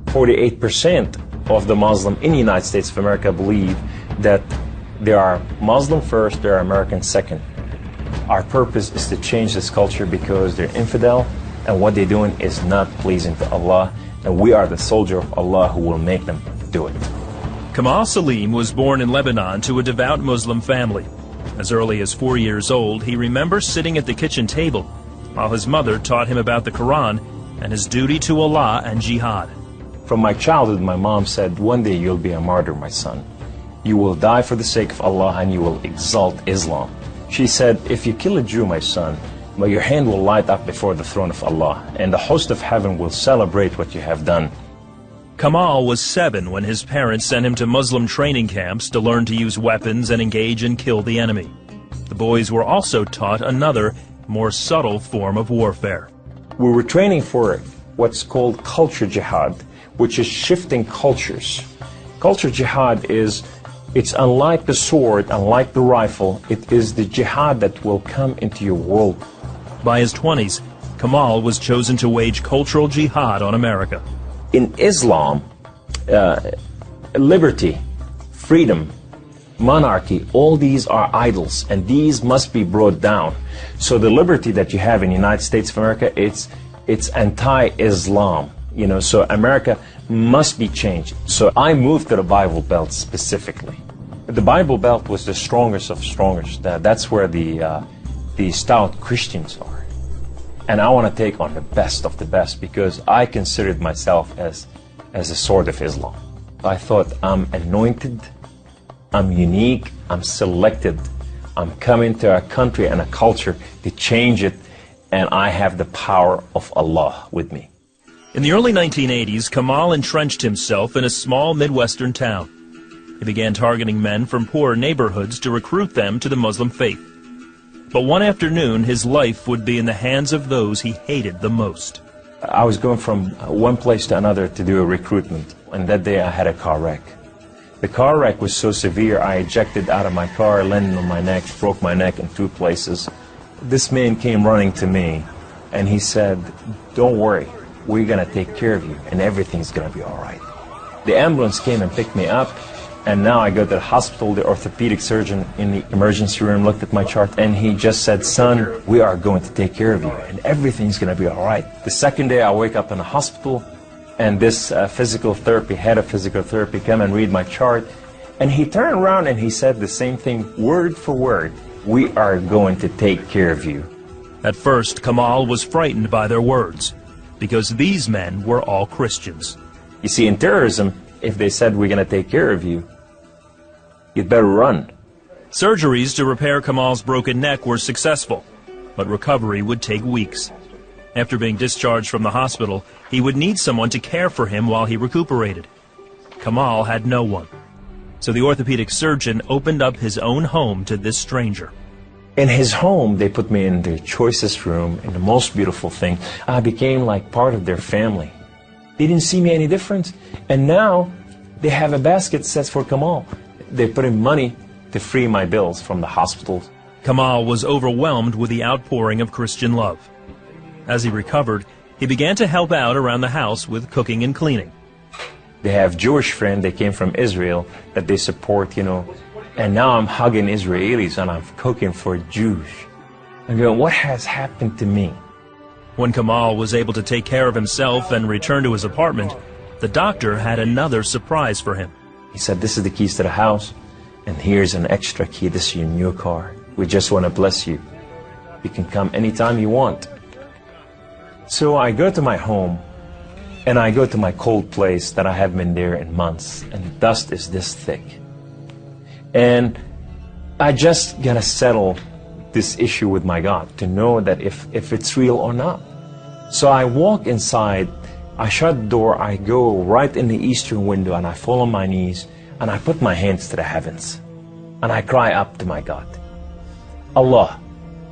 48% of the Muslim in the United States of America believe that they are Muslim first, they are American second. Our purpose is to change this culture because they're infidel, and what they're doing is not pleasing to Allah, and we are the soldier of Allah who will make them do it. Kamal Saleem was born in Lebanon to a devout Muslim family. As early as 4 years old, he remembers sitting at the kitchen table while his mother taught him about the Quran and his duty to Allah and jihad. From my childhood, my mom said, one day you'll be a martyr, my son. You will die for the sake of Allah and you will exalt Islam. She said, if you kill a Jew, my son, your hand will light up before the throne of Allah, and the host of heaven will celebrate what you have done. Kamal was 7 when his parents sent him to Muslim training camps to learn to use weapons and engage and kill the enemy. The boys were also taught another, more subtle form of warfare. We were training for what's called culture jihad, which is shifting cultures. Culture jihad it's unlike the sword, unlike the rifle, it is the jihad that will come into your world. By his 20s, Kamal was chosen to wage cultural jihad on America. In Islam, liberty, freedom, monarchy, all these are idols, and these must be brought down. So the liberty that you have in the United States of America, it's anti-Islam. So America must be changed. So I moved to the Bible Belt specifically. The Bible Belt was the strongest of strongest. That's where the stout Christians are. And I want to take on the best of the best because I considered myself as a sword of Islam. I thought I'm anointed, I'm unique, I'm selected. I'm coming to a country and a culture to change it, and I have the power of Allah with me. In the early 1980s, Kamal entrenched himself in a small Midwestern town. He began targeting men from poor neighborhoods to recruit them to the Muslim faith. But one afternoon, his life would be in the hands of those he hated the most. I was going from one place to another to do a recruitment, and that day I had a car wreck. The car wreck was so severe, I ejected out of my car, landed on my neck, broke my neck in 2 places. This man came running to me, and he said, don't worry, we're going to take care of you, and everything's going to be all right. The ambulance came and picked me up, and now I go to the hospital. The orthopedic surgeon in the emergency room looked at my chart, and he just said, son, we are going to take care of you, and everything's going to be all right. The second day, I wake up in the hospital, and this physical therapy, head of physical therapy, came and read my chart, and he turned around and he said the same thing, word for word, we are going to take care of you. At first, Kamal was frightened by their words, because these men were all Christians. You see, in terrorism, if they said we're going to take care of you, you'd better run. Surgeries to repair Kamal's broken neck were successful, but recovery would take weeks. After being discharged from the hospital, he would need someone to care for him while he recuperated. Kamal had no one, so the orthopedic surgeon opened up his own home to this stranger. In his home, they put me in the choicest room, and the most beautiful thing, I became like part of their family. They didn't see me any different, and now they have a basket set for Kamal. They put in money to free my bills from the hospitals. Kamal was overwhelmed with the outpouring of Christian love. As he recovered, he began to help out around the house with cooking and cleaning. They have Jewish friends, they came from Israel, that they support, and now I'm hugging Israelis and I'm cooking for Jews. I'm going, what has happened to me? When Kamal was able to take care of himself and return to his apartment, the doctor had another surprise for him. He said, this is the keys to the house, and here's an extra key, this is your new car. We just want to bless you. You can come anytime you want. So I go to my home, and I go to my cold place that I haven't been there in months, and the dust is this thick. And I just gotta settle this issue with my God to know that if it's real or not. So I walk inside, I shut the door, I go right in the eastern window, and I fall on my knees, and I put my hands to the heavens, and I cry up to my God. Allah,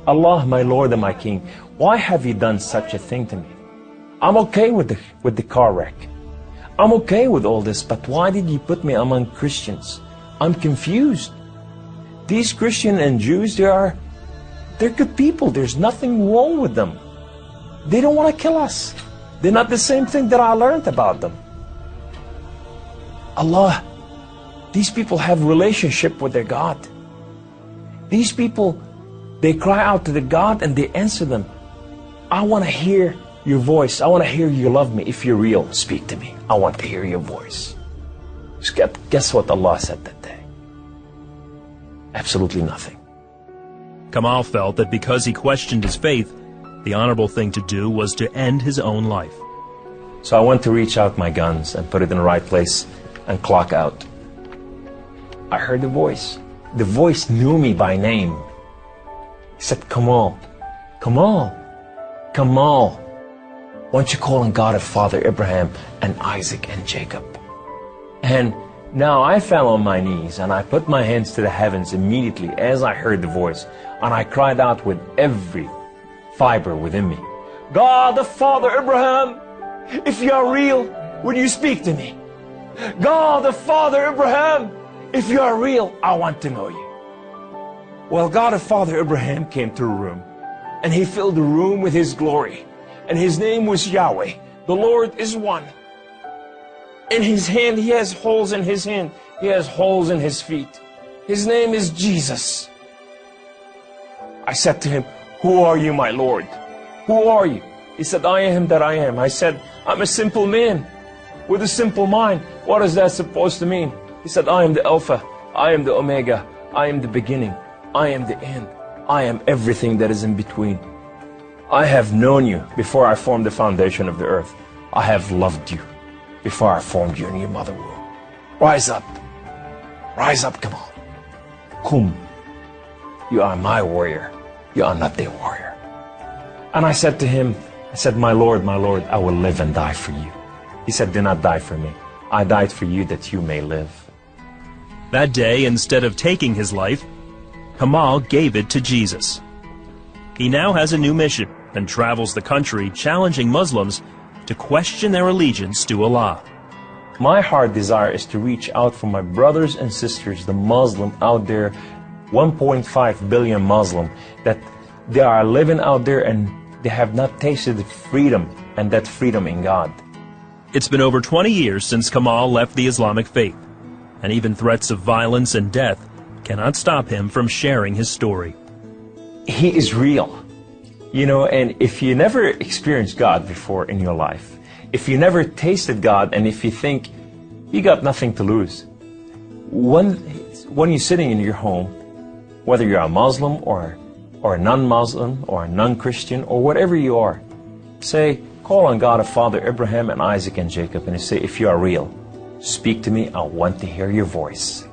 Allah, my Lord and my King, why have you done such a thing to me? I'm okay with the car wreck. I'm okay with all this, but why did you put me among Christians? I'm confused. These Christians and Jews, they're good people. There's nothing wrong with them. They don't want to kill us. They're not the same thing that I learned about them. Allah, these people have relationship with their God. These people, they cry out to the God and they answer them. I want to hear your voice. I want to hear you love me. If you're real, speak to me. I want to hear your voice. Guess what Allah said that day? Absolutely nothing. Kamal felt that because he questioned his faith, the honorable thing to do was to end his own life. So I went to reach out my guns and put it in the right place and clock out. I heard the voice. The voice knew me by name. He said, Kamal, Kamal, Kamal, why don't you call on God of Father Abraham and Isaac and Jacob? And now I fell on my knees and I put my hands to the heavens immediately as I heard the voice. And I cried out with every fiber within me, God of Father Abraham, if you are real, will you speak to me? God of Father Abraham, if you are real, I want to know you. Well, God of Father Abraham came to the room, and he filled the room with his glory. And his name was Yahweh. The Lord is one. In his hand, he has holes in his hand. He has holes in his feet. His name is Jesus. I said to him, who are you, my Lord? Who are you? He said, I am that I am. I said, I'm a simple man with a simple mind. What is that supposed to mean? He said, I am the Alpha. I am the Omega. I am the beginning. I am the end. I am everything that is in between. I have known you before I formed the foundation of the earth. I have loved you before I formed you in your mother womb. Rise up. Rise up, come on. Kum. You are my warrior. You are not their warrior. And I said to him, I said, my Lord, I will live and die for you. He said, do not die for me. I died for you that you may live. That day, instead of taking his life, Kamal gave it to Jesus. He now has a new mission and travels the country challenging Muslims to question their allegiance to Allah. My heart desire is to reach out for my brothers and sisters, the Muslim out there, 1.5 billion Muslim, that they are living out there and they have not tasted the freedom, and that freedom in God. It's been over 20 years since Kamal left the Islamic faith, and even threats of violence and death cannot stop him from sharing his story. He is real. You know, and if you never experienced God before in your life, if you never tasted God, and if you think you got nothing to lose, when you're sitting in your home, whether you're a Muslim or a non-Muslim or a non-Christian or whatever you are, say, call on God of Father Abraham and Isaac and Jacob, and you say, if you are real, speak to me, I want to hear your voice.